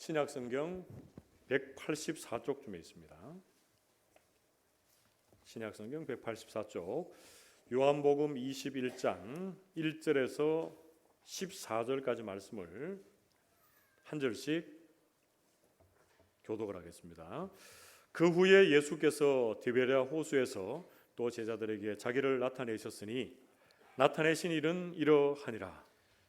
신약성경 184쪽쯤에 있습니다. 신약성경 184쪽 요한복음 21장 1절에서 14절까지 말씀을 한 절씩 교독을 하겠습니다. 그 후에 예수께서 디베랴 호수에서 또 제자들에게 자기를 나타내셨으니 나타내신 일은 이러하니라.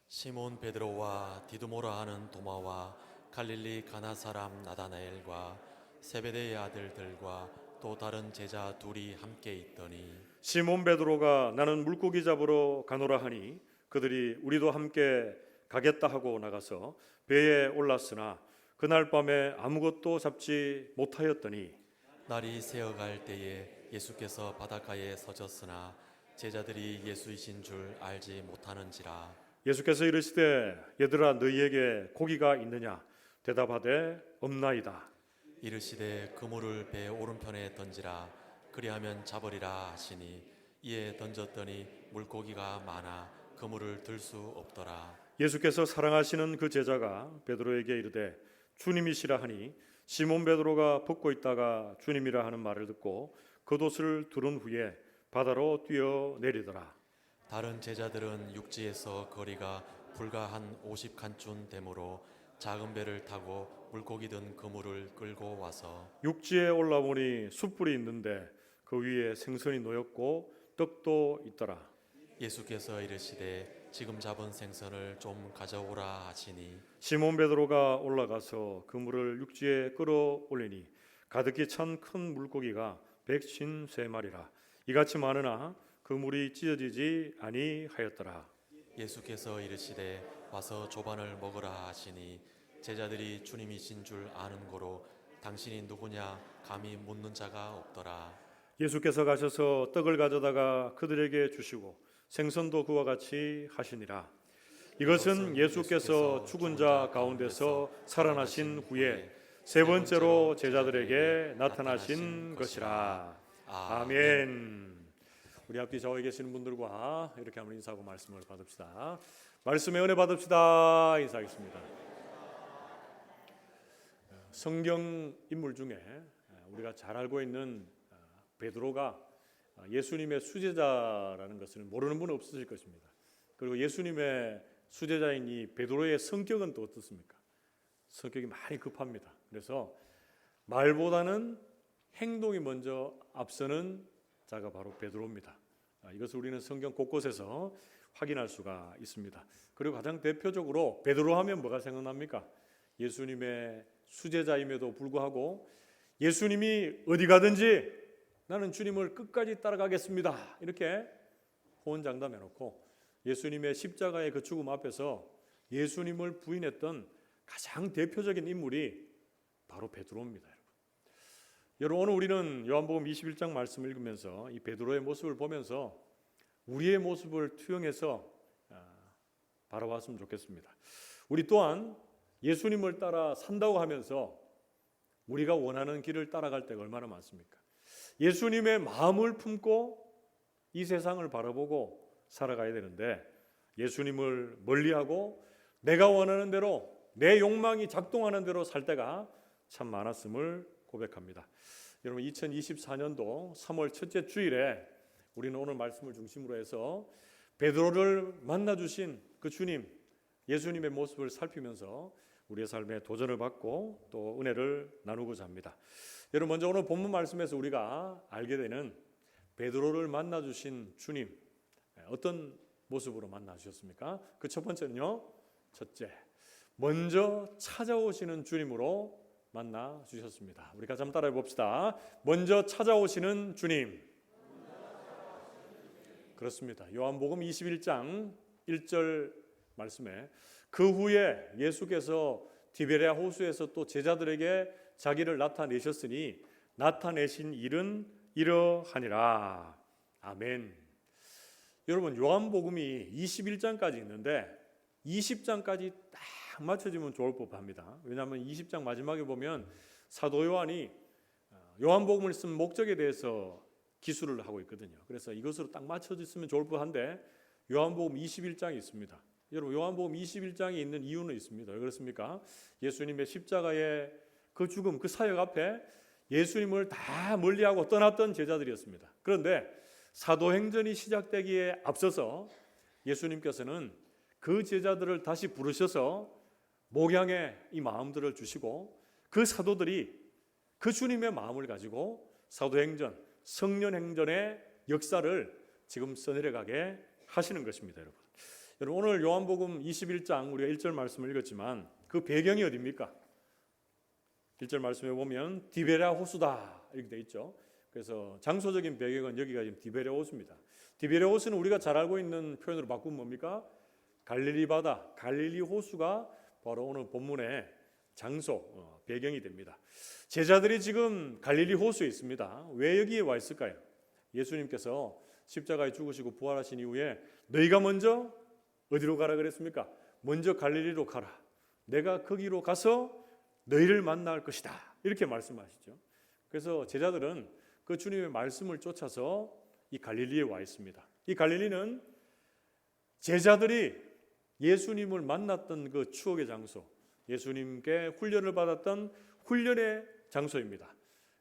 시몬 베드로와 디두모라 하는 도마와 갈릴리 가나 사람 나다나엘과 세베대의 아들들과 또 다른 제자 둘이 함께 있더니 시몬 베드로가 나는 물고기 잡으러 가노라 하니 그들이 우리도 함께 가겠다 하고 나가서 배에 올랐으나 그날 밤에 아무것도 잡지 못하였더니 날이 새어갈 때에 예수께서 바닷가에 서졌으나 제자들이 예수이신 줄 알지 못하는지라. 예수께서 이르시되 얘들아 너희에게 고기가 있느냐 대답하되 없나이다. 이르시되 그물을 배 오른편에 던지라 그리하면 잡으리라 하시니 이에 던졌더니 물고기가 많아 그물을 들 수 없더라. 예수께서 사랑하시는 그 제자가 베드로에게 이르되 주님이시라 하니 시몬 베드로가 벗고 있다가 주님이라 하는 말을 듣고 겉옷을 두른 후에 바다로 뛰어내리더라. 다른 제자들은 육지에서 거리가 불과 한 50칸쯤 되므로 작은 배를 타고 물고기 든 그물을 끌고 와서 육지에 올라보니 숯불이 있는데 그 위에 생선이 놓였고 떡도 있더라. 예수께서 이르시되 지금 잡은 생선을 좀 가져오라 하시니 시몬 베드로가 올라가서 그물을 육지에 끌어올리니 가득히 찬 큰 물고기가 153마리라. 이같이 많으나 그물이 찢어지지 아니하였더라. 예수께서 이르시되 와서 조반을 먹으라 하시니 제자들이 주님이신 줄 아는 고로 당신이 누구냐 감히 묻는 자가 없더라. 예수께서 가셔서 떡을 가져다가 그들에게 주시고 생선도 그와 같이 하시니라. 이것은 예수께서 죽은 자 가운데서 살아나신 후에 세 번째로 제자들에게 나타나신 것이라. 아멘. 우리 앞뒤 좌우에 계시는 분들과 이렇게 한번 인사하고 말씀을 받읍시다. 말씀의 은혜 받읍시다. 인사하겠습니다. 성경 인물 중에 우리가 잘 알고 있는 베드로가 예수님의 수제자라는 것을 모르는 분은 없으실 것입니다. 그리고 예수님의 수제자인 이 베드로의 성격은 또 어떻습니까? 성격이 많이 급합니다. 그래서 말보다는 행동이 먼저 앞서는 자가 바로 베드로입니다. 이것을 우리는 성경 곳곳에서 확인할 수가 있습니다. 그리고 가장 대표적으로 베드로 하면 뭐가 생각납니까? 예수님의 수제자임에도 불구하고 예수님이 어디 가든지 나는 주님을 끝까지 따라가겠습니다. 이렇게 호언장담해놓고 예수님의 십자가의 그 죽음 앞에서 예수님을 부인했던 가장 대표적인 인물이 바로 베드로입니다. 여러분, 오늘 우리는 요한복음 21장 말씀을 읽으면서 이 베드로의 모습을 보면서 우리의 모습을 투영해서 바라봤으면 좋겠습니다. 우리 또한 예수님을 따라 산다고 하면서 우리가 원하는 길을 따라갈 때가 얼마나 많습니까? 예수님의 마음을 품고 이 세상을 바라보고 살아가야 되는데 예수님을 멀리하고 내가 원하는 대로 내 욕망이 작동하는 대로 살 때가 참 많았음을 고백합니다. 여러분, 2024년도 3월 첫째 주일에 우리는 오늘 말씀을 중심으로 해서 베드로를 만나주신 그 주님, 예수님의 모습을 살피면서 우리의 삶에 도전을 받고 또 은혜를 나누고자 합니다. 여러분, 먼저 오늘 본문 말씀에서 우리가 알게 되는 베드로를 만나주신 주님, 어떤 모습으로 만나주셨습니까? 그 첫 번째는요, 첫째, 먼저 찾아오시는 주님으로 만나주셨습니다. 우리 같이 한번 따라해 봅시다. 먼저 찾아오시는 주님. 그렇습니다. 요한복음 21장 1절 말씀에 그 후에 예수께서 디베랴 호수에서 또 제자들에게 자기를 나타내셨으니 나타내신 일은 이러하니라. 아멘. 여러분, 요한복음이 21장까지 있는데 20장까지 딱 맞춰지면 좋을 법합니다. 왜냐하면 20장 마지막에 보면 사도 요한이 요한복음을 쓴 목적에 대해서 기술을 하고 있거든요. 그래서 이것으로 딱 맞춰졌으면 좋을 법한데 요한복음 21장이 있습니다. 여러분 요한복음 21장에 있는 이유는 있습니다. 왜 그렇습니까? 예수님의 십자가의 그 죽음, 그 사역 앞에 예수님을 다 멀리하고 떠났던 제자들이었습니다. 그런데 사도행전이 시작되기에 앞서서 예수님께서는 그 제자들을 다시 부르셔서 목양의 이 마음들을 주시고 그 사도들이 그 주님의 마음을 가지고 사도행전, 성년행전의 역사를 지금 써내려가게 하시는 것입니다. 여러분 오늘 요한복음 21장 우리가 1절 말씀을 읽었지만 그 배경이 어디입니까? 1절 말씀에 보면 디베랴 호수다 이렇게 돼 있죠. 그래서 장소적인 배경은 여기가 지금 디베랴 호수입니다. 디베랴 호수는 우리가 잘 알고 있는 표현으로 바꾸면 뭡니까? 갈릴리 바다, 갈릴리 호수가 바로 오늘 본문의 장소, 배경이 됩니다. 제자들이 지금 갈릴리 호수에 있습니다. 왜 여기에 와 있을까요? 예수님께서 십자가에 죽으시고 부활하신 이후에 너희가 먼저 어디로 가라 그랬습니까? 먼저 갈릴리로 가라. 내가 거기로 가서 너희를 만날 것이다. 이렇게 말씀하시죠. 그래서 제자들은 그 주님의 말씀을 쫓아서 이 갈릴리에 와 있습니다. 이 갈릴리는 제자들이 예수님을 만났던 그 추억의 장소, 예수님께 훈련을 받았던 훈련의 장소입니다.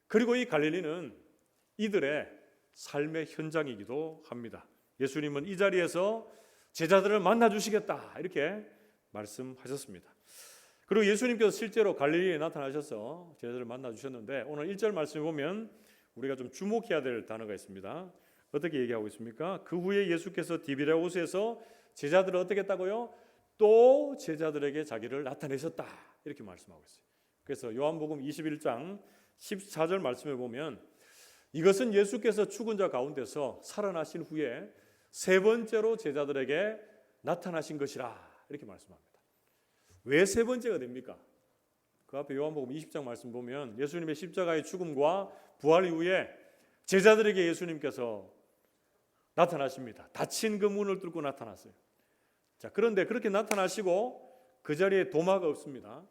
그리고 이 갈릴리는 이들의 삶의 현장이기도 합니다. 예수님은 이 자리에서 제자들을 만나 주시겠다 이렇게 말씀하셨습니다. 그리고 예수님께서 실제로 갈릴리에 나타나셔서 제자들을 만나 주셨는데 오늘 1절 말씀에 보면 우리가 좀 주목해야 될 단어가 있습니다. 어떻게 얘기하고 있습니까? 그 후에 예수께서 디베랴 호수에서 제자들을 어떻게 했다고요? 또 제자들에게 자기를 나타내셨다 이렇게 말씀하고 있어요. 그래서 요한복음 21장 14절 말씀에 보면 이것은 예수께서 죽은 자 가운데서 살아나신 후에 세 번째로 제자들에게 나타나신 것이라 이렇게 말씀합니다. 왜 세 번째가 됩니까? 그 앞에 요한복음 20장 말씀 보면 예수님의 십자가의 죽음과 부활 이후에 제자들에게 예수님께서 나타나십니다. 닫힌 그 문을 뚫고 나타났어요. 자, 그런데 그렇게 나타나시고 그 자리에 도마가 없습니다.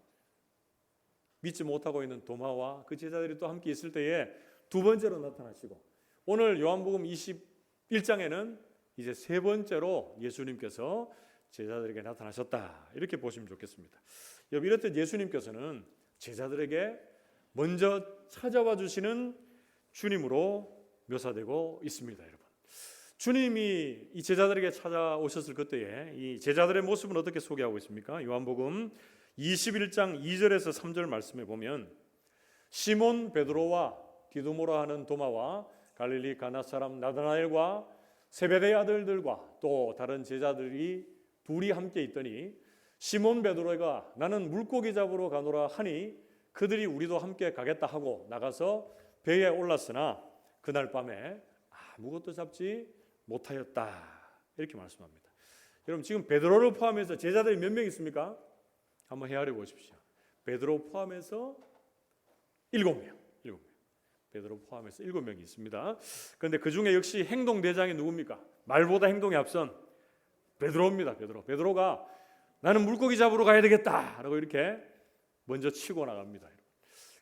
믿지 못하고 있는 도마와 그 제자들이 또 함께 있을 때에 두 번째로 나타나시고 오늘 요한복음 21장에는 이제 세 번째로 예수님께서 제자들에게 나타나셨다 이렇게 보시면 좋겠습니다. 여러분 이렇듯 예수님께서는 제자들에게 먼저 찾아와 주시는 주님으로 묘사되고 있습니다. 여러분 주님이 이 제자들에게 찾아오셨을 그때에 이 제자들의 모습은 어떻게 소개하고 있습니까? 요한복음 21장 2절에서 3절 말씀에 보면 시몬 베드로와 디두모라 하는 도마와 갈릴리 가나 사람 나다나엘과 세베대의 아들들과 또 다른 제자들이 둘이 함께 있더니 시몬 베드로가 나는 물고기 잡으러 가노라 하니 그들이 우리도 함께 가겠다 하고 나가서 배에 올랐으나 그날 밤에 아무것도 잡지 못하였다 이렇게 말씀합니다. 여러분 지금 베드로를 포함해서 제자들이 몇 명 있습니까? 한번 헤아려 보십시오. 베드로 포함해서 7명. 베드로 포함해서 7명이 있습니다. 그런데 그 중에 역시 행동대장이 누굽니까? 말보다 행동이 앞선 베드로입니다. 베드로가 나는 물고기 잡으러 가야 되겠다 라고 이렇게 먼저 치고 나갑니다.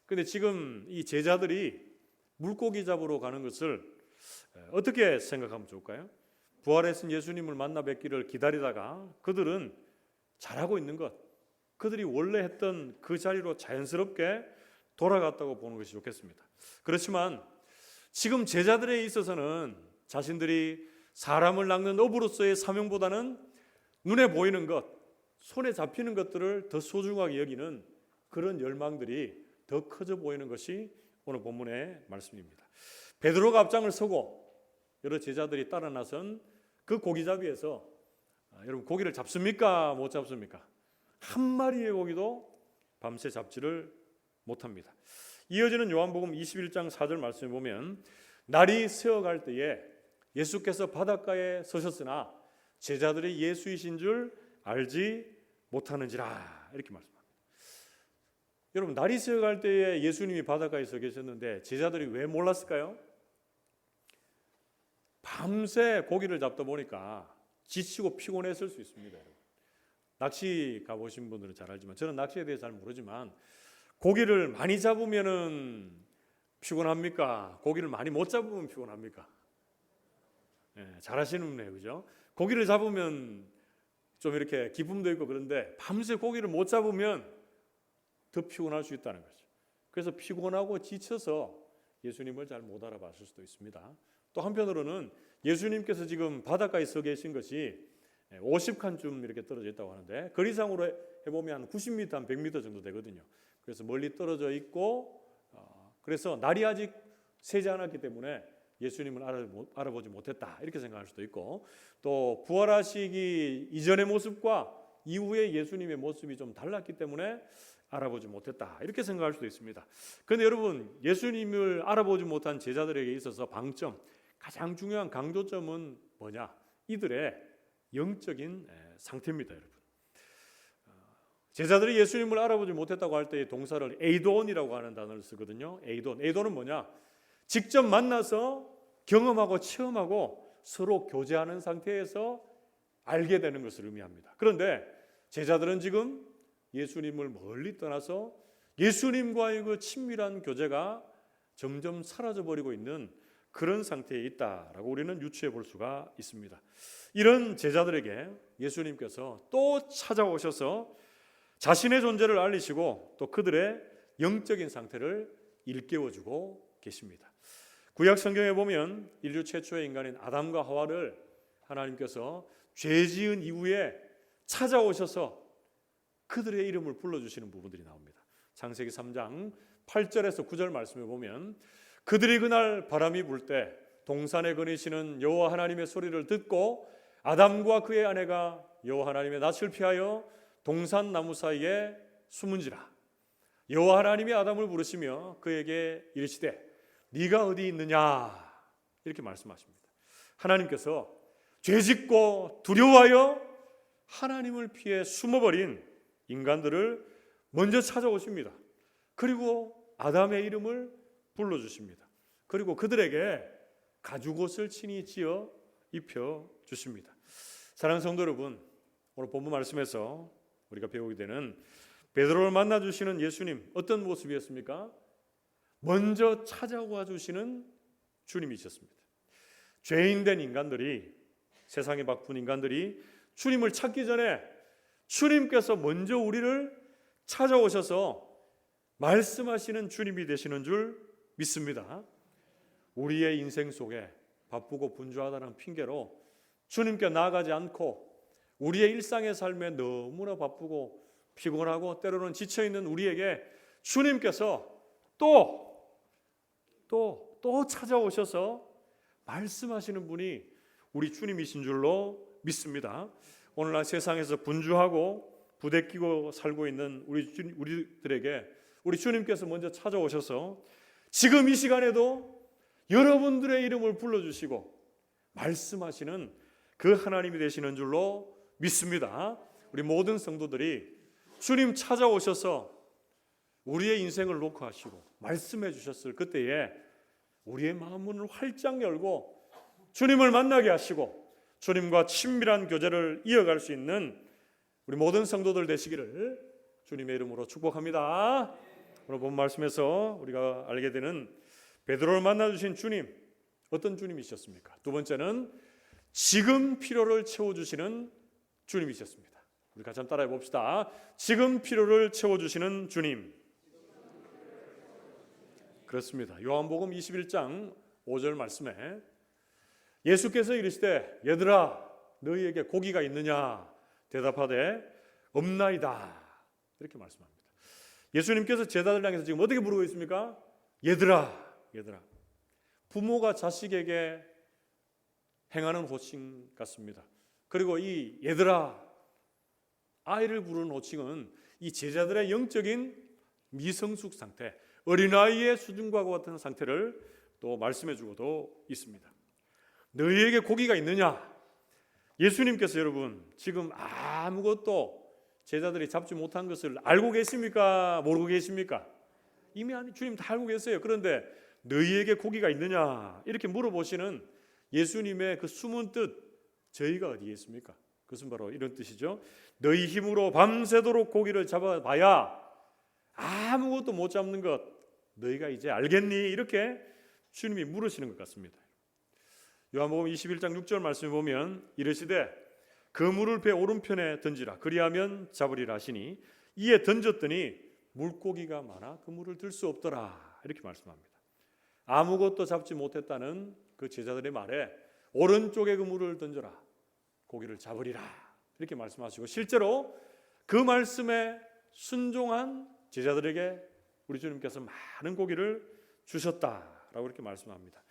그런데 지금 이 제자들이 물고기 잡으러 가는 것을 어떻게 생각하면 좋을까요? 부활하신 예수님을 만나 뵙기를 기다리다가 그들은 잘하고 있는 것, 그들이 원래 했던 그 자리로 자연스럽게 돌아갔다고 보는 것이 좋겠습니다. 그렇지만 지금 제자들에 있어서는 자신들이 사람을 낚는 어부로서의 사명보다는 눈에 보이는 것, 손에 잡히는 것들을 더 소중하게 여기는 그런 열망들이 더 커져 보이는 것이 오늘 본문의 말씀입니다. 베드로가 앞장을 서고 여러 제자들이 따라 나선 그 고기잡이에서 여러분 고기를 잡습니까? 못 잡습니까? 한 마리의 고기도 밤새 잡지를 못합니다. 이어지는 요한복음 21장 4절 말씀에 보면 날이 새어갈 때에 예수께서 바닷가에 서셨으나 제자들이 예수이신 줄 알지 못하는지라 이렇게 말씀합니다. 여러분 날이 새어갈 때에 예수님이 바닷가에 서 계셨는데 제자들이 왜 몰랐을까요? 밤새 고기를 잡다 보니까 지치고 피곤했을 수 있습니다. 여러분. 낚시 가보신 분들은 잘 알지만 저는 낚시에 대해 잘 모르지만 고기를 많이 잡으면은 피곤합니까? 고기를 많이 못 잡으면 피곤합니까? 잘 하시는 분이에요, 그죠? 고기를 잡으면 좀 이렇게 기쁨도 있고 그런데 밤새 고기를 못 잡으면 더 피곤할 수 있다는 거죠. 그래서 피곤하고 지쳐서 예수님을 잘 못 알아봤을 수도 있습니다. 또 한편으로는 예수님께서 지금 바닷가에 서 계신 것이 50칸쯤 이렇게 떨어져 있다고 하는데 거리상으로 해보면 한 90m, 한 100m 정도 되거든요. 그래서 멀리 떨어져 있고 그래서 날이 아직 새지 않았기 때문에 예수님을 알아보지 못했다 이렇게 생각할 수도 있고 또 부활하시기 이전의 모습과 이후의 예수님의 모습이 좀 달랐기 때문에 알아보지 못했다 이렇게 생각할 수도 있습니다. 그런데 여러분 예수님을 알아보지 못한 제자들에게 있어서 방점 가장 중요한 강조점은 뭐냐? 이들의 영적인 상태입니다. 여러분 제자들이 예수님을 알아보지 못했다고 할 때 동사를 에이돈이라고 하는 단어를 쓰거든요. 에이돈은 뭐냐? 직접 만나서 경험하고 체험하고 서로 교제하는 상태에서 알게 되는 것을 의미합니다. 그런데 제자들은 지금 예수님을 멀리 떠나서 예수님과의 그 친밀한 교제가 점점 사라져버리고 있는 그런 상태에 있다라고 우리는 유추해 볼 수가 있습니다. 이런 제자들에게 예수님께서 또 찾아오셔서 자신의 존재를 알리시고 또 그들의 영적인 상태를 일깨워주고 계십니다. 구약 성경에 보면 인류 최초의 인간인 아담과 하와를 하나님께서 죄 지은 이후에 찾아오셔서 그들의 이름을 불러주시는 부분들이 나옵니다. 창세기 3장 8절에서 9절 말씀에 보면 그들이 그날 바람이 불 때 동산에 거니시는 여호와 하나님의 소리를 듣고 아담과 그의 아내가 여호와 하나님의 낯을 피하여 동산 나무 사이에 숨은지라. 여호와 하나님이 아담을 부르시며 그에게 이르시되 네가 어디 있느냐 이렇게 말씀하십니다. 하나님께서 죄짓고 두려워하여 하나님을 피해 숨어버린 인간들을 먼저 찾아오십니다. 그리고 아담의 이름을 불러주십니다. 그리고 그들에게 가죽옷을 친히 지어 입혀주십니다. 사랑하는 성도 여러분, 오늘 본문 말씀에서 우리가 배우게 되는 베드로를 만나주시는 예수님 어떤 모습이었습니까? 먼저 찾아와 주시는 주님이셨습니다. 죄인된 인간들이 세상에 바쁜 인간들이 주님을 찾기 전에 주님께서 먼저 우리를 찾아오셔서 말씀하시는 주님이 되시는 줄 믿습니다. 우리의 인생 속에 바쁘고 분주하다는 핑계로 주님께 나아가지 않고 우리의 일상의 삶에 너무나 바쁘고 피곤하고 때로는 지쳐있는 우리에게 주님께서 또 찾아오셔서 말씀하시는 분이 우리 주님이신 줄로 믿습니다. 오늘날 세상에서 분주하고 부대끼고 살고 있는 우리들에게 우리 주님께서 먼저 찾아오셔서 지금 이 시간에도 여러분들의 이름을 불러주시고 말씀하시는 그 하나님이 되시는 줄로 믿습니다. 우리 모든 성도들이 주님 찾아오셔서 우리의 인생을 놓고 하시고 말씀해 주셨을 그때에 우리의 마음문을 활짝 열고 주님을 만나게 하시고 주님과 친밀한 교제를 이어갈 수 있는 우리 모든 성도들 되시기를 주님의 이름으로 축복합니다. 오늘 본 말씀에서 우리가 알게 되는 베드로를 만나주신 주님 어떤 주님이셨습니까? 두 번째는 지금 필요를 채워주시는 주님이셨습니다. 우리 같이 한번 따라해 봅시다. 지금 필요를 채워주시는 주님. 그렇습니다. 요한복음 21장 5절 말씀에 예수께서 이르시되 얘들아 너희에게 고기가 있느냐 대답하되 없나이다 이렇게 말씀합니다. 예수님께서 제자들 향해서 지금 어떻게 부르고 있습니까? 얘들아 부모가 자식에게 행하는 호칭 같습니다. 그리고 이 얘들아 아이를 부르는 호칭은 이 제자들의 영적인 미성숙 상태 어린아이의 수준과 같은 상태를 또 말씀해 주고도 있습니다. 너희에게 고기가 있느냐? 예수님께서 여러분 지금 아무것도 제자들이 잡지 못한 것을 알고 계십니까? 모르고 계십니까? 이미 주님 다 알고 계세요. 그런데 너희에게 고기가 있느냐? 이렇게 물어보시는 예수님의 그 숨은 뜻 저희가 어디에 있습니까? 그것은 바로 이런 뜻이죠. 너희 힘으로 밤새도록 고기를 잡아봐야 아무것도 못 잡는 것 너희가 이제 알겠니? 이렇게 주님이 물으시는 것 같습니다. 요한복음 21장 6절 말씀을 보면 이르시되 그물을 배 오른편에 던지라. 그리하면 잡으리라 하시니 이에 던졌더니 물고기가 많아 그물을 들 수 없더라. 이렇게 말씀합니다. 아무것도 잡지 못했다는 그 제자들의 말에 오른쪽에 그물을 던져라. 고기를 잡으리라. 이렇게 말씀하시고 실제로 그 말씀에 순종한 제자들에게 우리 주님께서 많은 고기를 주셨다라고 이렇게 말씀합니다.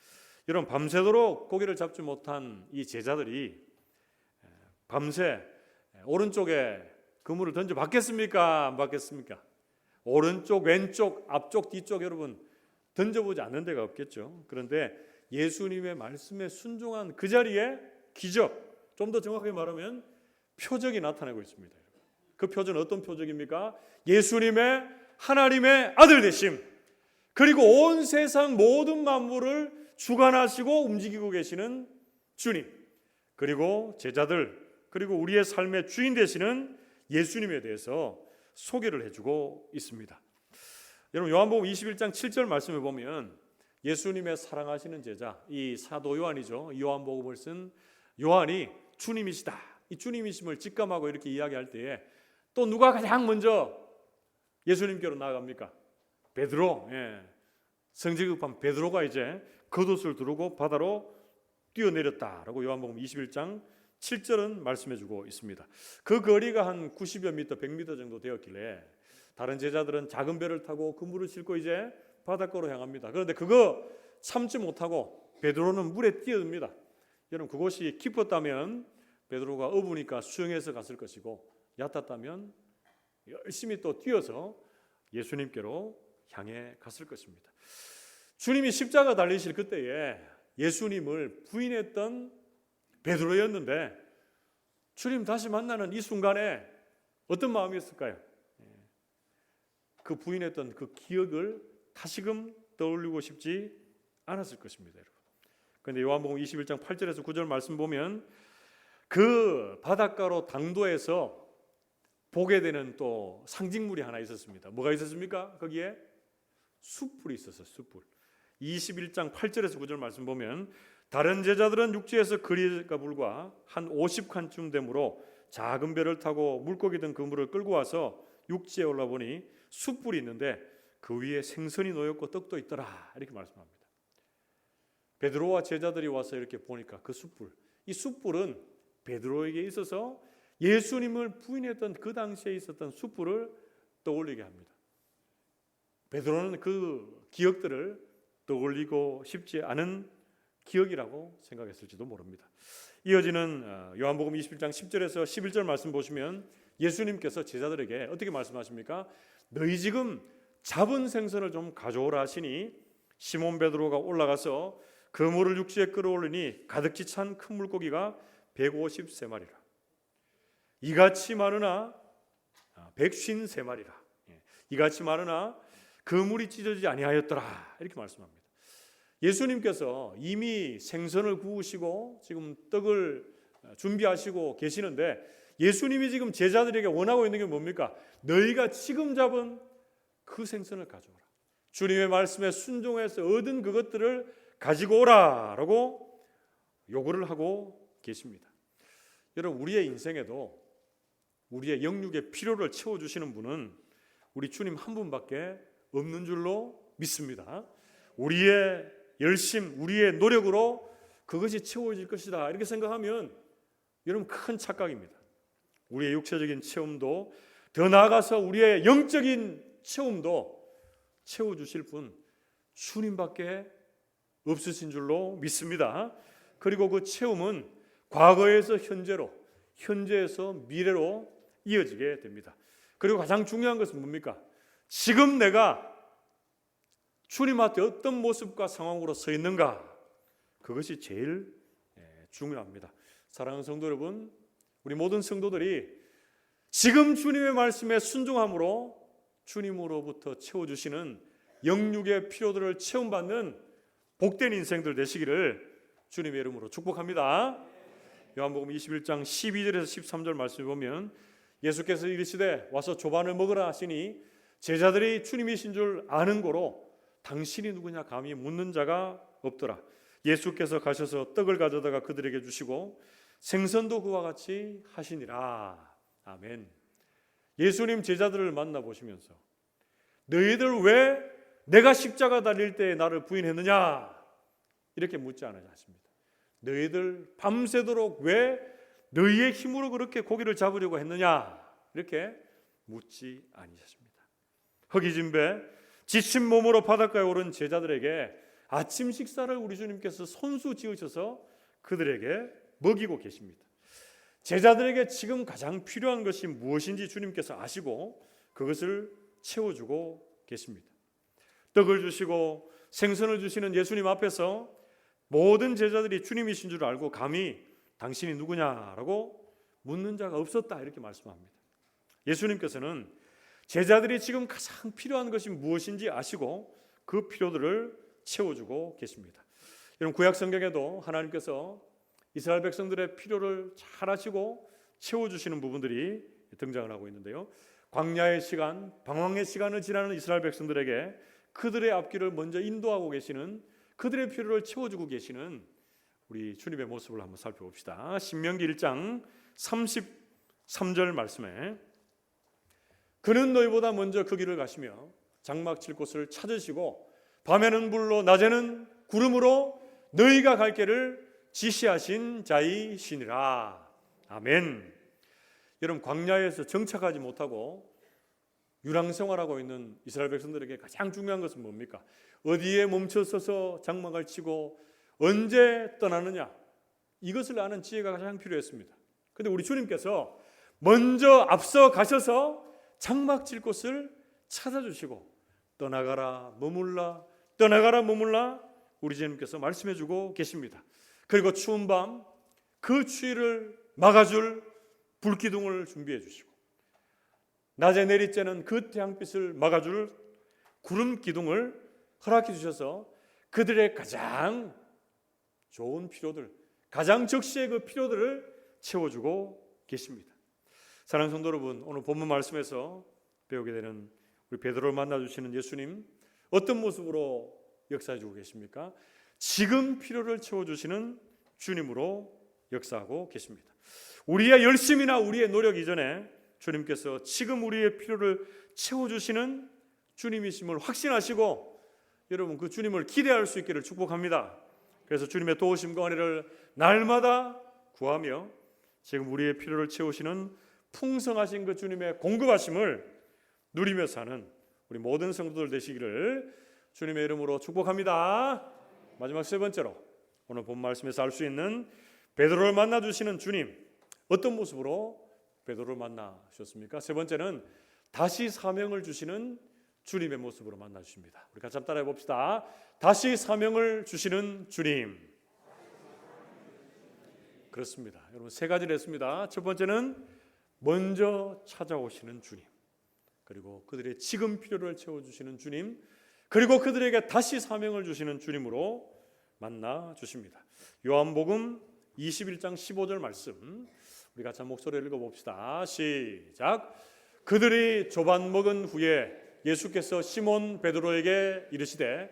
여러분, 밤새도록 고기를 잡지 못한 이 제자들이 밤새 오른쪽에 그물을 던져 받겠습니까? 안 받겠습니까? 오른쪽, 왼쪽, 앞쪽, 뒤쪽 여러분 던져보지 않는 데가 없겠죠. 그런데 예수님의 말씀에 순종한 그 자리에 기적, 좀 더 정확하게 말하면 표적이 나타나고 있습니다. 그 표적은 어떤 표적입니까? 예수님의 하나님의 아들 되심, 그리고 온 세상 모든 만물을 주관하시고 움직이고 계시는 주님, 그리고 제자들, 그리고 우리의 삶의 주인 되시는 예수님에 대해서 소개를 해주고 있습니다. 여러분, 요한복음 21장 7절 말씀을 보면 예수님의 사랑하시는 제자, 이 사도 요한이죠. 요한복음을 쓴 요한이 주님이시다, 이 주님이심을 직감하고 이렇게 이야기할 때에 또 누가 가장 먼저 예수님께로 나아갑니까? 베드로. 성질 급한 베드로가 이제 겉옷을 두르고 바다로 뛰어내렸다라고 요한복음 21장 7절은 말씀해주고 있습니다. 그 거리가 한 90여 미터, 100미터 정도 되었길래 다른 제자들은 작은 배를 타고 그물을 싣고 이제 바닷가로 향합니다. 그런데 그거 참지 못하고 베드로는 물에 뛰어듭니다. 여러분, 그곳이 깊었다면 베드로가 어부니까 수영해서 갔을 것이고 얕았다면 열심히 또 뛰어서 예수님께로 향해 갔을 것입니다. 주님이 십자가 달리실 그때에 예수님을 부인했던 베드로였는데 주님 다시 만나는 이 순간에 어떤 마음이었을까요? 그 부인했던 그 기억을 다시금 떠올리고 싶지 않았을 것입니다, 여러분. 그런데 요한복음 21장 8절에서 9절 말씀 보면 그 바닷가로 당도해서 보게 되는 또 상징물이 하나 있었습니다. 뭐가 있었습니까? 거기에 숯불이 있었어요. 숯불. 21장 8절에서 9절 말씀 보면 다른 제자들은 육지에서 그리가 불과 한 50칸쯤 되므로 작은 배를 타고 물고기 든 그물을 끌고 와서 육지에 올라보니 숯불이 있는데 그 위에 생선이 놓였고 떡도 있더라. 이렇게 말씀합니다. 베드로와 제자들이 와서 이렇게 보니까 그 숯불, 이 숯불은 베드로에게 있어서 예수님을 부인했던 그 당시에 있었던 숯불을 떠올리게 합니다. 베드로는 그 기억들을 떠올리고 싶지 않은 기억이라고 생각했을지도 모릅니다. 이어지는 요한복음 21장 10절에서 11절 말씀 보시면 예수님께서 제자들에게 어떻게 말씀하십니까? 너희 지금 잡은 생선을 좀 가져오라 하시니 시몬 베드로가 올라가서 그물을 육지에 끌어올리니 가득히 찬 큰 물고기가 153마리라. 이같이 많으나 153마리라. 이같이 많으나 그물이 찢어지지 아니하였더라. 이렇게 말씀합니다. 예수님께서 이미 생선을 구우시고 지금 떡을 준비하시고 계시는데 예수님이 지금 제자들에게 원하고 있는 게 뭡니까? 너희가 지금 잡은 그 생선을 가져오라. 주님의 말씀에 순종해서 얻은 그것들을 가지고 오라라고 요구를 하고 계십니다. 여러분, 우리의 인생에도 우리의 영육의 필요를 채워주시는 분은 우리 주님 한 분밖에 없는 줄로 믿습니다. 우리의 열심, 우리의 노력으로 그것이 채워질 것이다 이렇게 생각하면 여러분 큰 착각입니다. 우리의 육체적인 체험도 더 나아가서 우리의 영적인 체험도 채워주실 분 주님밖에 없으신 줄로 믿습니다. 그리고 그 체험은 과거에서 현재로, 현재에서 미래로 이어지게 됩니다. 그리고 가장 중요한 것은 뭡니까? 지금 내가 주님 앞에 어떤 모습과 상황으로 서 있는가, 그것이 제일 중요합니다. 사랑하는 성도 여러분, 우리 모든 성도들이 지금 주님의 말씀에 순종함으로 주님으로부터 채워주시는 영육의 필요들을 체험받는 복된 인생들 되시기를 주님의 이름으로 축복합니다. 요한복음 21장 12절에서 13절 말씀을 보면 예수께서 이르시되 와서 조반을 먹으라 하시니 제자들이 주님이신 줄 아는 고로 당신이 누구냐 감히 묻는 자가 없더라. 예수께서 가셔서 떡을 가져다가 그들에게 주시고 생선도 그와 같이 하시니라. 아멘. 예수님 제자들을 만나보시면서 너희들 왜 내가 십자가 달릴 때 나를 부인했느냐 이렇게 묻지 않으셨습니다. 너희들 밤새도록 왜 너희의 힘으로 그렇게 고기를 잡으려고 했느냐 이렇게 묻지 아니하셨습니다. 허기진 배 지친 몸으로 바닷가에 오른 제자들에게 아침 식사를 우리 주님께서 손수 지으셔서 그들에게 먹이고 계십니다. 제자들에게 지금 가장 필요한 것이 무엇인지 주님께서 아시고 그것을 채워주고 계십니다. 떡을 주시고 생선을 주시는 예수님 앞에서 모든 제자들이 주님이신 줄 알고 감히 당신이 누구냐라고 묻는 자가 없었다 이렇게 말씀합니다. 예수님께서는 제자들이 지금 가장 필요한 것이 무엇인지 아시고 그 필요들을 채워주고 계십니다. 여러분 구약 성경에도 하나님께서 이스라엘 백성들의 필요를 잘 아시고 채워주시는 부분들이 등장을 하고 있는데요. 광야의 시간, 방황의 시간을 지나는 이스라엘 백성들에게 그들의 앞길을 먼저 인도하고 계시는 그들의 필요를 채워주고 계시는 우리 주님의 모습을 한번 살펴봅시다. 신명기 1장 33절 말씀에 그는 너희보다 먼저 그 길을 가시며 장막 칠 곳을 찾으시고 밤에는 불로 낮에는 구름으로 너희가 갈 길을 지시하신 자이시니라. 아멘. 여러분 광야에서 정착하지 못하고 유랑생활하고 있는 이스라엘 백성들에게 가장 중요한 것은 뭡니까? 어디에 멈춰서서 장막을 치고 언제 떠나느냐 이것을 아는 지혜가 가장 필요했습니다. 그런데 우리 주님께서 먼저 앞서 가셔서 장막 칠 곳을 찾아주시고 떠나가라 머물라 우리 주님께서 말씀해주고 계십니다. 그리고 추운 밤 그 추위를 막아줄 불기둥을 준비해 주시고 낮에 내리쬐는 그 태양빛을 막아줄 구름 기둥을 허락해 주셔서 그들의 가장 좋은 필요들, 가장 적시의 그 필요들을 채워주고 계십니다. 사랑하는 성도 여러분, 오늘 본문 말씀에서 배우게 되는 우리 베드로를 만나주시는 예수님 어떤 모습으로 역사해주고 계십니까? 지금 필요를 채워주시는 주님으로 역사하고 계십니다. 우리의 열심이나 우리의 노력 이전에 주님께서 지금 우리의 필요를 채워주시는 주님이심을 확신하시고 여러분 그 주님을 기대할 수 있기를 축복합니다. 그래서 주님의 도우심과 은혜를 날마다 구하며 지금 우리의 필요를 채우시는 풍성하신 그 주님의 공급하심을 누리며 사는 우리 모든 성도들 되시기를 주님의 이름으로 축복합니다. 마지막 세 번째로 오늘 본 말씀에서 알 수 있는 베드로를 만나주시는 주님 어떤 모습으로 베드로를 만나셨습니까? 세 번째는 다시 사명을 주시는 주님의 모습으로 만나주십니다. 우리 같이 한번 따라해 봅시다. 다시 사명을 주시는 주님. 그렇습니다. 여러분 세 가지를 했습니다. 첫 번째는 먼저 찾아오시는 주님, 그리고 그들의 지금 필요를 채워주시는 주님, 그리고 그들에게 다시 사명을 주시는 주님으로 만나 주십니다. 요한복음 21장 15절 말씀 우리 같이 한 목소리를 읽어봅시다. 시작. 그들이 조반 먹은 후에 예수께서 시몬 베드로에게 이르시되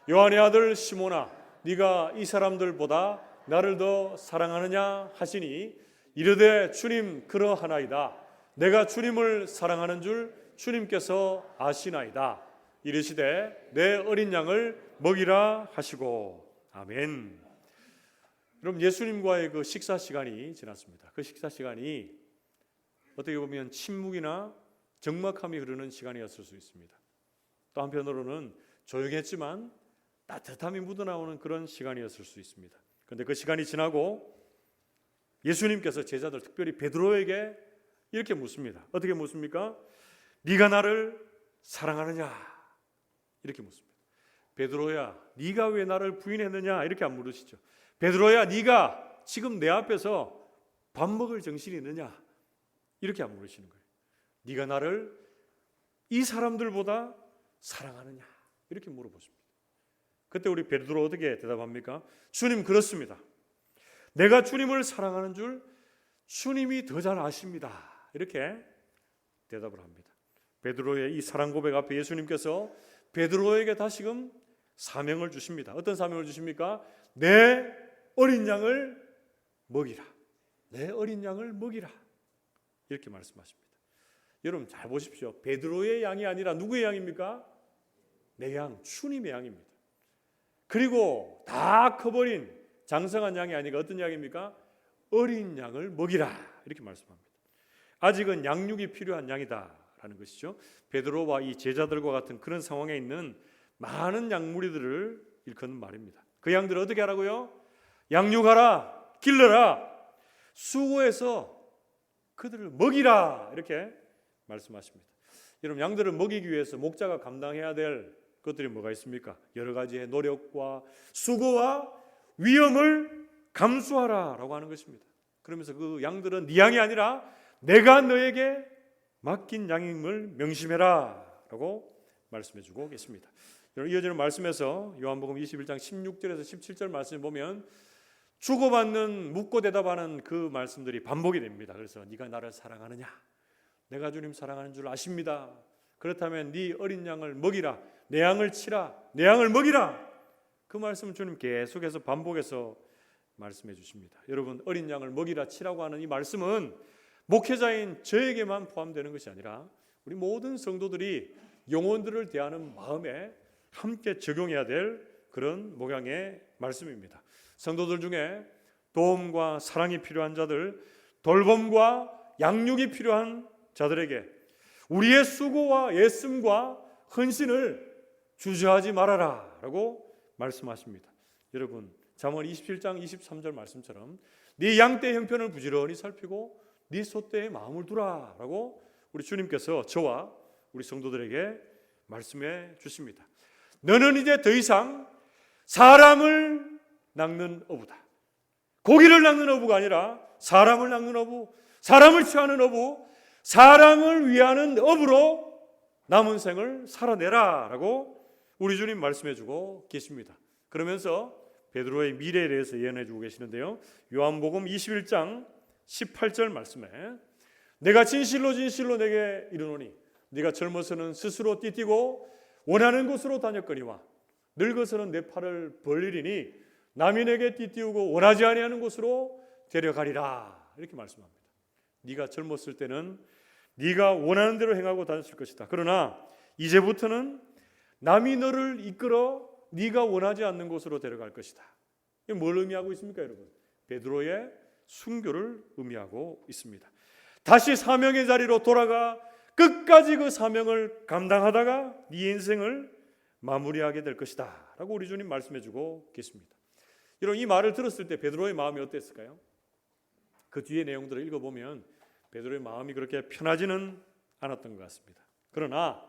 요한의 아들 시몬아 네가 이 사람들보다 나를 더 사랑하느냐 하시니 이르되 주님 그러하나이다. 내가 주님을 사랑하는 줄 주님께서 아시나이다. 이르시되 내 어린 양을 먹이라 하시고. 아멘. 여러분 예수님과의 그 식사 시간이 지났습니다. 그 식사 시간이 어떻게 보면 침묵이나 적막함이 흐르는 시간이었을 수 있습니다. 또 한편으로는 조용했지만 따뜻함이 묻어나오는 그런 시간이었을 수 있습니다. 그런데 그 시간이 지나고 예수님께서 제자들 특별히 베드로에게 이렇게 묻습니다. 어떻게 묻습니까? 네가 나를 사랑하느냐? 이렇게 묻습니다. 베드로야 네가 왜 나를 부인했느냐? 이렇게 안 물으시죠. 베드로야 네가 지금 내 앞에서 밥 먹을 정신이 있느냐? 이렇게 안 물으시는 거예요. 네가 나를 이 사람들보다 사랑하느냐? 이렇게 물어보십니다. 그때 우리 베드로 어떻게 대답합니까? 주님 그렇습니다. 내가 주님을 사랑하는 줄 주님이 더 잘 아십니다. 이렇게 대답을 합니다. 베드로의 이 사랑 고백 앞에 예수님께서 베드로에게 다시금 사명을 주십니다. 어떤 사명을 주십니까? 내 어린 양을 먹이라. 내 어린 양을 먹이라. 이렇게 말씀하십니다. 여러분 잘 보십시오. 베드로의 양이 아니라 누구의 양입니까? 내 양, 주님의 양입니다. 그리고 다 커버린 장성한 양이 아니라 어떤 양입니까? 어린 양을 먹이라. 이렇게 말씀합니다. 아직은 양육이 필요한 양이다라는 것이죠. 베드로와 이 제자들과 같은 그런 상황에 있는 많은 양무리들을 일컫는 말입니다. 그 양들을 어떻게 하라고요? 양육하라, 길러라, 수고해서 그들을 먹이라. 이렇게 말씀하십니다. 여러분 양들을 먹이기 위해서 목자가 감당해야 될 것들이 뭐가 있습니까? 여러 가지의 노력과 수고와 위험을 감수하라라고 하는 것입니다. 그러면서 그 양들은 네 양이 아니라 내가 너에게 맡긴 양임을 명심해라라고 말씀해주고 계십니다. 이어지는 말씀에서 요한복음 21장 16절에서 17절 말씀을 보면 주고받는 묻고 대답하는 그 말씀들이 반복이 됩니다. 그래서 네가 나를 사랑하느냐? 내가 주님 사랑하는 줄 아십니다. 그렇다면 네 어린 양을 먹이라. 내 양을 치라. 내 양을 먹이라. 그 말씀을 주님 계속해서 반복해서 말씀해 주십니다. 여러분 어린 양을 먹이라 치라고 하는 이 말씀은 목회자인 저에게만 포함되는 것이 아니라 우리 모든 성도들이 영혼들을 대하는 마음에 함께 적용해야 될 그런 모양의 말씀입니다. 성도들 중에 도움과 사랑이 필요한 자들, 돌봄과 양육이 필요한 자들에게 우리의 수고와 애씀과 헌신을 주저하지 말아라 라고 말씀하십니다. 여러분 잠언 27장 23절 말씀처럼 네 양떼 형편을 부지런히 살피고 네 소떼에 마음을 두라 라고 우리 주님께서 저와 우리 성도들에게 말씀해 주십니다. 너는 이제 더 이상 사람을 낚는 어부다. 고기를 낚는 어부가 아니라 사람을 낚는 어부, 사람을 취하는 어부, 사람을 위하는 어부로 남은 생을 살아내라 라고 우리 주님 말씀해 주고 계십니다. 그러면서 베드로의 미래에 대해서 예언해 주고 계시는데요. 요한복음 21장 18절 말씀에 내가 진실로 진실로 내게 이르노니 네가 젊어서는 스스로 띠뛰고 원하는 곳으로 다녔거니와 늙어서는 내 팔을 벌리리니 남이 내게 띠띠우고 원하지 아니하는 곳으로 데려가리라. 이렇게 말씀합니다. 네가 젊었을 때는 네가 원하는 대로 행하고 다녔을 것이다. 그러나 이제부터는 남이 너를 이끌어 네가 원하지 않는 곳으로 데려갈 것이다. 이게 뭘 의미하고 있습니까, 여러분? 베드로의 순교를 의미하고 있습니다. 다시 사명의 자리로 돌아가 끝까지 그 사명을 감당하다가 네 인생을 마무리하게 될 것이다 라고 우리 주님 말씀해주고 계십니다. 여러분 이 말을 들었을 때 베드로의 마음이 어땠을까요? 그 뒤에 내용들을 읽어보면 베드로의 마음이 그렇게 편하지는 않았던 것 같습니다. 그러나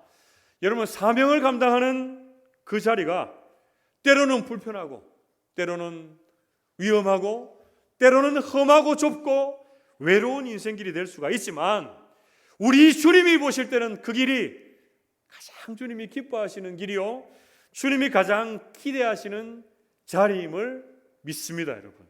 여러분 사명을 감당하는 그 자리가 때로는 불편하고 때로는 위험하고 때로는 험하고 좁고 외로운 인생길이 될 수가 있지만 우리 주님이 보실 때는 그 길이 가장 주님이 기뻐하시는 길이요 주님이 가장 기대하시는 자리임을 믿습니다. 여러분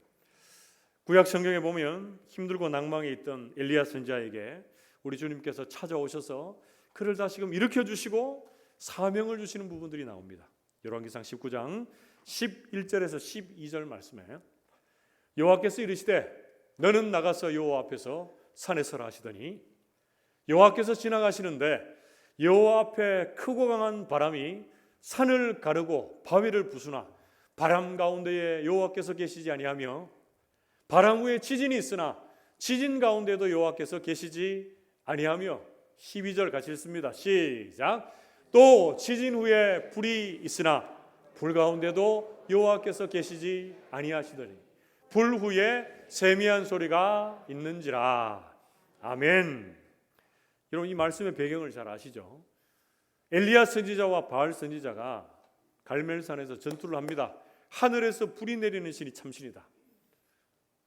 구약 성경에 보면 힘들고 낭망에 있던 엘리야 선지자에게 우리 주님께서 찾아오셔서 그를 다시금 일으켜 주시고 사명을 주시는 부분들이 나옵니다. 열왕기상 19장 11절에서 12절 말씀에 여호와께서 이르시되 너는 나가서 여호와 앞에서 산에 서라 하시더니 여호와께서 지나가시는데 여호와 앞에 크고 강한 바람이 산을 가르고 바위를 부수나 바람 가운데에 여호와께서 계시지 아니하며 바람 후에 지진이 있으나 지진 가운데도 여호와께서 계시지 아니하며 12절 같이 읽습니다. 시작. 또 지진 후에 불이 있으나 불 가운데도 여호와께서 계시지 아니하시더니 불 후에 세미한 소리가 있는지라. 아멘. 여러분 이 말씀의 배경을 잘 아시죠? 엘리야 선지자와 바알 선지자가 갈멜산에서 전투를 합니다. 하늘에서 불이 내리는 신이 참신이다.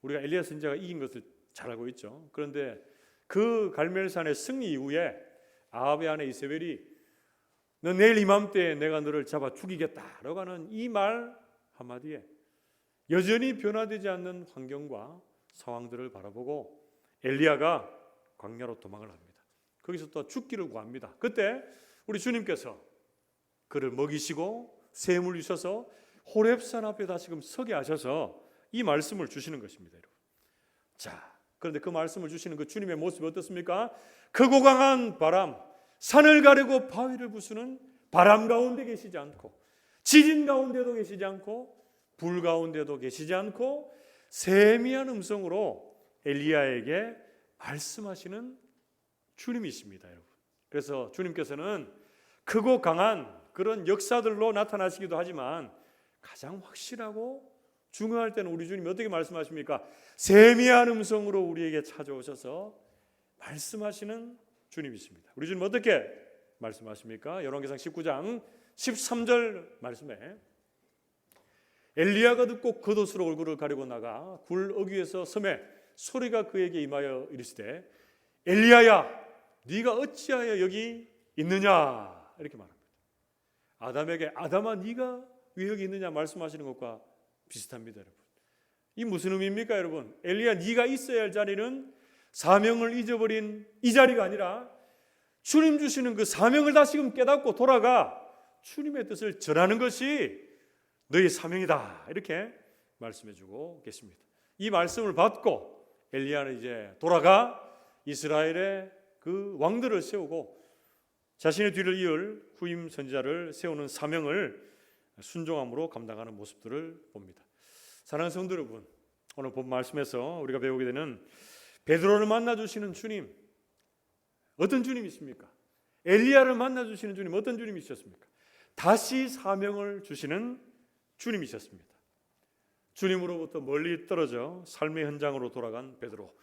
우리가 엘리야 선지자가 이긴 것을 잘 알고 있죠. 그런데 그 갈멜산의 승리 이후에 아합의 아내 이세벨이 너 내일 이맘때에 내가 너를 잡아 죽이겠다라고 하는 이 말 한마디에 여전히 변화되지 않는 환경과 상황들을 바라보고 엘리야가 광야로 도망을 합니다. 거기서 또 죽기를 구합니다. 그때 우리 주님께서 그를 먹이시고 샘을 주셔서 호렙산 앞에 다시금 서게 하셔서 이 말씀을 주시는 것입니다. 여러분. 자, 그런데 그 말씀을 주시는 그 주님의 모습이 어떻습니까? 크고 강한 바람, 산을 가르고 바위를 부수는 바람 가운데 계시지 않고, 지진 가운데도 계시지 않고, 불 가운데도 계시지 않고, 세미한 음성으로 엘리야에게 말씀하시는 주님이십니다, 여러분. 그래서 주님께서는 크고 강한 그런 역사들로 나타나시기도 하지만 가장 확실하고 중요할 때는 우리 주님이 어떻게 말씀하십니까? 세미한 음성으로 우리에게 찾아오셔서 말씀하시는 주님이십니다. 우리 주님 어떻게 말씀하십니까? 열왕기상 19장 13절 말씀에 엘리야가 듣고 겉옷으로 얼굴을 가리고 나가 굴 어귀에서 섬에 소리가 그에게 임하여 이르시되 엘리야야 네가 어찌하여 여기 있느냐 이렇게 말합니다. 아담에게 아담아 네가 왜 여기 있느냐 말씀하시는 것과 비슷합니다, 여러분. 이 무슨 의미입니까, 여러분? 엘리야 네가 있어야 할 자리는 사명을 잊어버린 이 자리가 아니라 주님 주시는 그 사명을 다시금 깨닫고 돌아가 주님의 뜻을 전하는 것이 너희 사명이다 이렇게 말씀해주고 계십니다. 이 말씀을 받고 엘리야는 이제 돌아가 이스라엘의 그 왕들을 세우고 자신의 뒤를 이을 후임 선지자를 세우는 사명을 순종함으로 감당하는 모습들을 봅니다. 사랑하는 성도 여러분, 오늘 본 말씀에서 우리가 배우게 되는 베드로를 만나주시는 주님, 어떤 주님이십니까? 엘리야를 만나주시는 주님, 어떤 주님이셨습니까? 다시 사명을 주시는 주님이셨습니다. 주님으로부터 멀리 떨어져 삶의 현장으로 돌아간 베드로,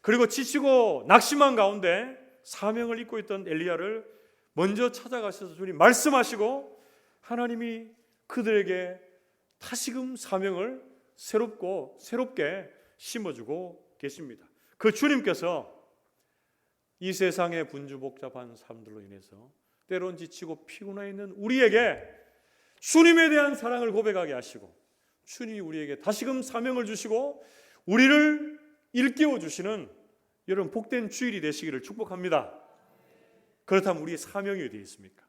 그리고 지치고 낙심한 가운데 사명을 잊고 있던 엘리야를 먼저 찾아가셔서 주님 말씀하시고 하나님이 그들에게 다시금 사명을 새롭게 심어주고 계십니다. 그 주님께서 이 세상의 분주복잡한 삶들로 인해서 때론 지치고 피곤해 있는 우리에게 주님에 대한 사랑을 고백하게 하시고 주님이 우리에게 다시금 사명을 주시고 우리를 일깨워 주시는 여러분 복된 주일이 되시기를 축복합니다. 그렇다면 우리의 사명이 어디에 있습니까?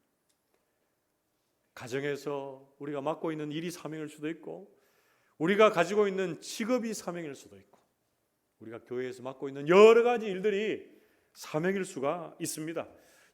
가정에서 우리가 맡고 있는 일이 사명일 수도 있고, 우리가 가지고 있는 직업이 사명일 수도 있고, 우리가 교회에서 맡고 있는 여러 가지 일들이 사명일 수가 있습니다.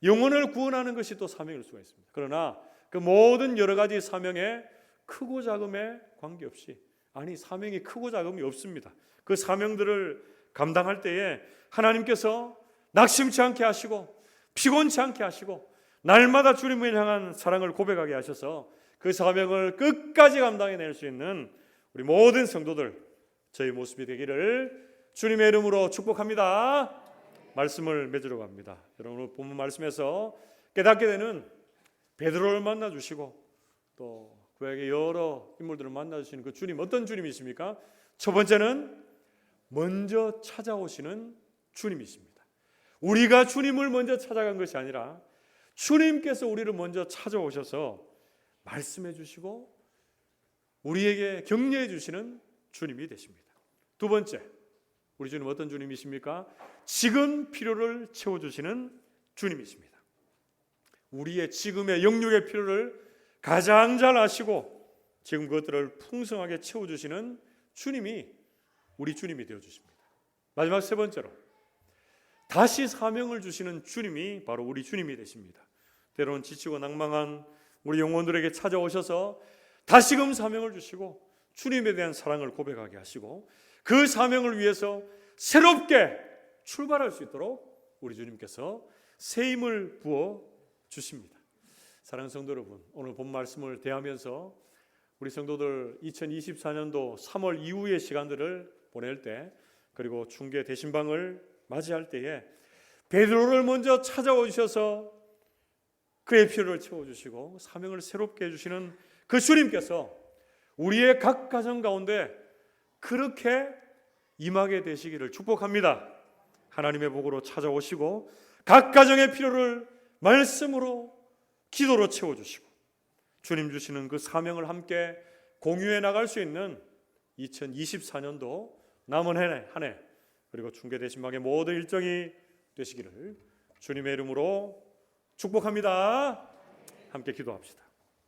영혼을 구원하는 것이 또 사명일 수가 있습니다. 그러나 그 모든 여러 가지 사명에 크고 작음에 관계없이, 아니 사명이 크고 작음이 없습니다. 그 사명들을 감당할 때에 하나님께서 낙심치 않게 하시고 피곤치 않게 하시고 날마다 주님을 향한 사랑을 고백하게 하셔서 그 사명을 끝까지 감당해낼 수 있는 우리 모든 성도들 저희 모습이 되기를 주님의 이름으로 축복합니다. 말씀을 맺으러 갑니다. 여러분 본문 말씀에서 깨닫게 되는 베드로를 만나주시고 또 그에게 여러 인물들을 만나주시는 그 주님, 어떤 주님이십니까? 첫 번째는 먼저 찾아오시는 주님이십니다. 우리가 주님을 먼저 찾아간 것이 아니라 주님께서 우리를 먼저 찾아오셔서 말씀해 주시고 우리에게 격려해 주시는 주님이 되십니다. 두 번째, 우리 주님 어떤 주님이십니까? 지금 필요를 채워주시는 주님이십니다. 우리의 지금의 영육의 필요를 가장 잘 아시고 지금 그것들을 풍성하게 채워주시는 주님이 우리 주님이 되어주십니다. 마지막 세 번째로 다시 사명을 주시는 주님이 바로 우리 주님이 되십니다. 때로는 지치고 낭망한 우리 영혼들에게 찾아오셔서 다시금 사명을 주시고 주님에 대한 사랑을 고백하게 하시고 그 사명을 위해서 새롭게 출발할 수 있도록 우리 주님께서 새 힘을 부어 주십니다. 사랑하는 성도 여러분, 오늘 본 말씀을 대하면서 우리 성도들 2024년도 3월 이후의 시간들을 보낼 때, 그리고 중계 대신방을 맞이할 때에 베드로를 먼저 찾아오셔서 그의 필요를 채워주시고 사명을 새롭게 해주시는 그 주님께서 우리의 각 가정 가운데 그렇게 임하게 되시기를 축복합니다. 하나님의 복으로 찾아오시고 각 가정의 필요를 말씀으로 기도로 채워주시고 주님 주시는 그 사명을 함께 공유해 나갈 수 있는 2024년도 남은 한 해 그리고 중계 대신방의 모든 일정이 되시기를 주님의 이름으로 축복합니다. 함께 기도합시다.